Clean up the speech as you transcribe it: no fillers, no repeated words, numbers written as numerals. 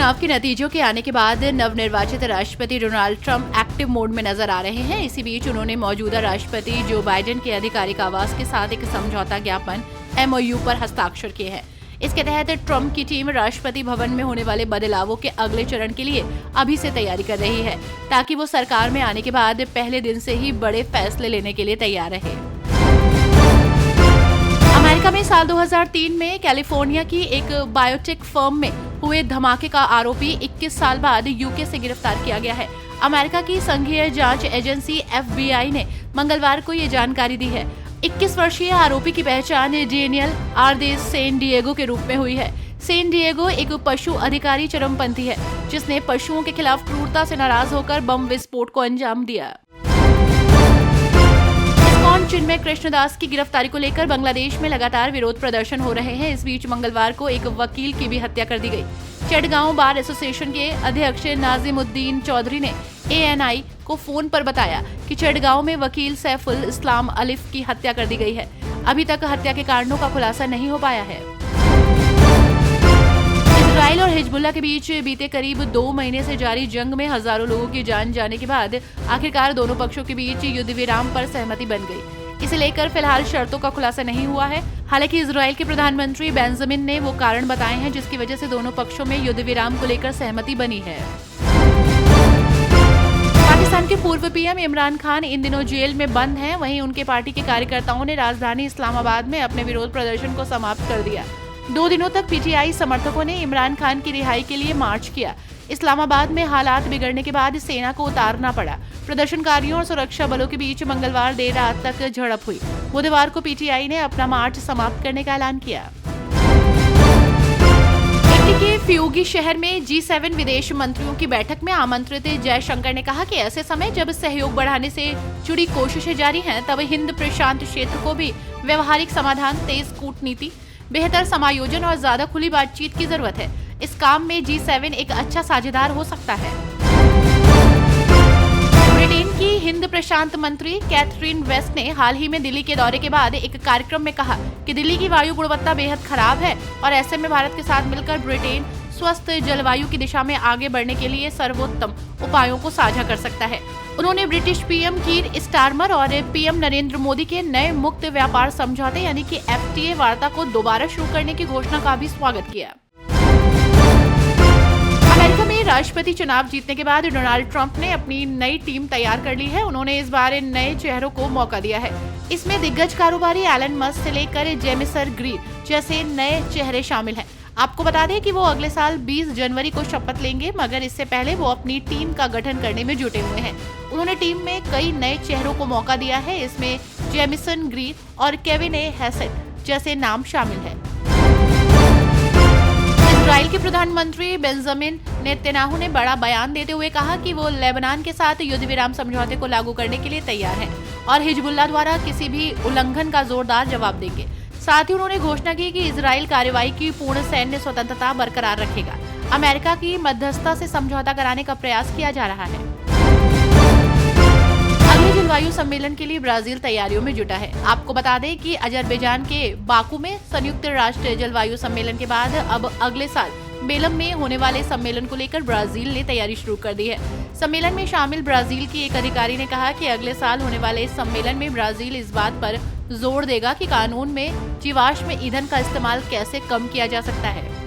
चुनाव के नतीजों के आने के बाद नवनिर्वाचित राष्ट्रपति डोनाल्ड ट्रंप एक्टिव मोड में नजर आ रहे हैं। इसी बीच उन्होंने मौजूदा राष्ट्रपति जो बाइडेन के आधिकारिक आवास के साथ एक समझौता ज्ञापन MOU पर हस्ताक्षर किए हैं। इसके तहत ट्रंप की टीम राष्ट्रपति भवन में होने वाले बदलावों के अगले चरण के लिए अभी से तैयारी कर रही है, ताकि वो सरकार में आने के बाद पहले दिन से ही बड़े फैसले लेने के लिए तैयार रहे। अमेरिका में साल 2003 में कैलिफोर्निया की एक बायोटेक फर्म में हुए धमाके का आरोपी 21 साल बाद UK से गिरफ्तार किया गया है। अमेरिका की संघीय जांच एजेंसी FBI ने मंगलवार को ये जानकारी दी है। 21 वर्षीय आरोपी की पहचान डेनियल आर सैन डिएगो के रूप में हुई है। सैन डिएगो एक पशु अधिकारी चरमपंथी है, जिसने पशुओं के खिलाफ क्रूरता से नाराज होकर बम विस्फोट को अंजाम दिया। चिन्मय कृष्णदास की गिरफ्तारी को लेकर बांग्लादेश में लगातार विरोध प्रदर्शन हो रहे हैं। इस बीच मंगलवार को एक वकील की भी हत्या कर दी गई। चटगांव बार एसोसिएशन के अध्यक्ष नाजिमुद्दीन चौधरी ने ANI को फोन पर बताया कि चटगांव में वकील सैफुल इस्लाम अलिफ की हत्या कर दी गई है। अभी तक हत्या के कारणों का खुलासा नहीं हो पाया है। इजराइल और हिजबुल्लाह के बीच बीते करीब 2 महीने से जारी जंग में हजारों लोगों की जान जाने के बाद आखिरकार दोनों पक्षों के बीच युद्ध विराम पर सहमति बन गई। इसे लेकर फिलहाल शर्तों का खुलासा नहीं हुआ है। हालांकि इजराइल के प्रधानमंत्री बेंजामिन ने वो कारण बताए हैं जिसकी वजह से दोनों पक्षों में युद्ध विराम को लेकर सहमति बनी है। पाकिस्तान के पूर्व PM इमरान खान इन दिनों जेल में बंद हैं। वहीं उनके पार्टी के कार्यकर्ताओं ने राजधानी इस्लामाबाद में अपने विरोध प्रदर्शन को समाप्त कर दिया। 2 दिनों तक PTI समर्थकों ने इमरान खान की रिहाई के लिए मार्च किया। इस्लामाबाद में हालात बिगड़ने के बाद सेना को उतारना पड़ा। प्रदर्शनकारियों और सुरक्षा बलों के बीच मंगलवार देर रात तक झड़प हुई। बुधवार को PTI ने अपना मार्च समाप्त करने का ऐलान किया। इटली के फ्यूगी शहर में G7 विदेश मंत्रियों की बैठक में आमंत्रित जयशंकर ने कहा कि ऐसे समय जब सहयोग बढ़ाने से जुड़ी कोशिशें जारी हैं, तब हिंद प्रशांत क्षेत्र को भी व्यवहारिक समाधान, तेज कूटनीति, बेहतर समायोजन और ज्यादा खुली बातचीत की जरूरत है। इस काम में G7 एक अच्छा साझेदार हो सकता है। ब्रिटेन की हिंद प्रशांत मंत्री कैथरीन वेस्ट ने हाल ही में दिल्ली के दौरे के बाद एक कार्यक्रम में कहा कि दिल्ली की वायु गुणवत्ता बेहद खराब है और ऐसे में भारत के साथ मिलकर ब्रिटेन स्वस्थ जलवायु की दिशा में आगे बढ़ने के लिए सर्वोत्तम उपायों को साझा कर सकता है। उन्होंने ब्रिटिश PM कीर स्टारमर और PM नरेंद्र मोदी के नए मुक्त व्यापार समझौते यानी कि FTA वार्ता को दोबारा शुरू करने की घोषणा का भी स्वागत किया। अमेरिका में राष्ट्रपति चुनाव जीतने के बाद डोनाल्ड ट्रंप ने अपनी नई टीम तैयार कर ली है। उन्होंने इस बार इन नए चेहरों को मौका दिया है। इसमें दिग्गज कारोबारी एलन मस्क से लेकर जेमिसन ग्रीर जैसे नए चेहरे शामिल हैं। आपको बता दें कि वो अगले साल 20 जनवरी को शपथ लेंगे, मगर इससे पहले वो अपनी टीम का गठन करने में जुटे हुए हैं। उन्होंने टीम में कई नए चेहरों को मौका दिया है। इसमें जेमिसन ग्रीर और केविन हैसेट जैसे नाम शामिल हैं। इजराइल के प्रधानमंत्री बेंजामिन नेतन्याहू ने बड़ा बयान देते हुए कहा कि वो लेबनान के साथ युद्ध विराम समझौते को लागू करने के लिए तैयार हैं और हिजबुल्लाह द्वारा किसी भी उल्लंघन का जोरदार जवाब देंगे। साथ ही उन्होंने घोषणा की कि इजराइल कार्रवाई की पूर्ण सैन्य स्वतंत्रता बरकरार रखेगा। अमेरिका की मध्यस्थता से समझौता कराने का प्रयास किया जा रहा है। अगले जलवायु सम्मेलन के लिए ब्राजील तैयारियों में जुटा है। आपको बता दें कि अजरबैजान के बाकू में संयुक्त राष्ट्र जलवायु सम्मेलन के बाद अब अगले साल बेलम में होने वाले सम्मेलन को लेकर ब्राजील ने तैयारी शुरू कर दी है। सम्मेलन में शामिल ब्राजील की एक अधिकारी ने कहा कि अगले साल होने वाले इस सम्मेलन में ब्राजील इस बात पर जोर देगा कि कानून में जीवाश्म ईंधन का इस्तेमाल कैसे कम किया जा सकता है।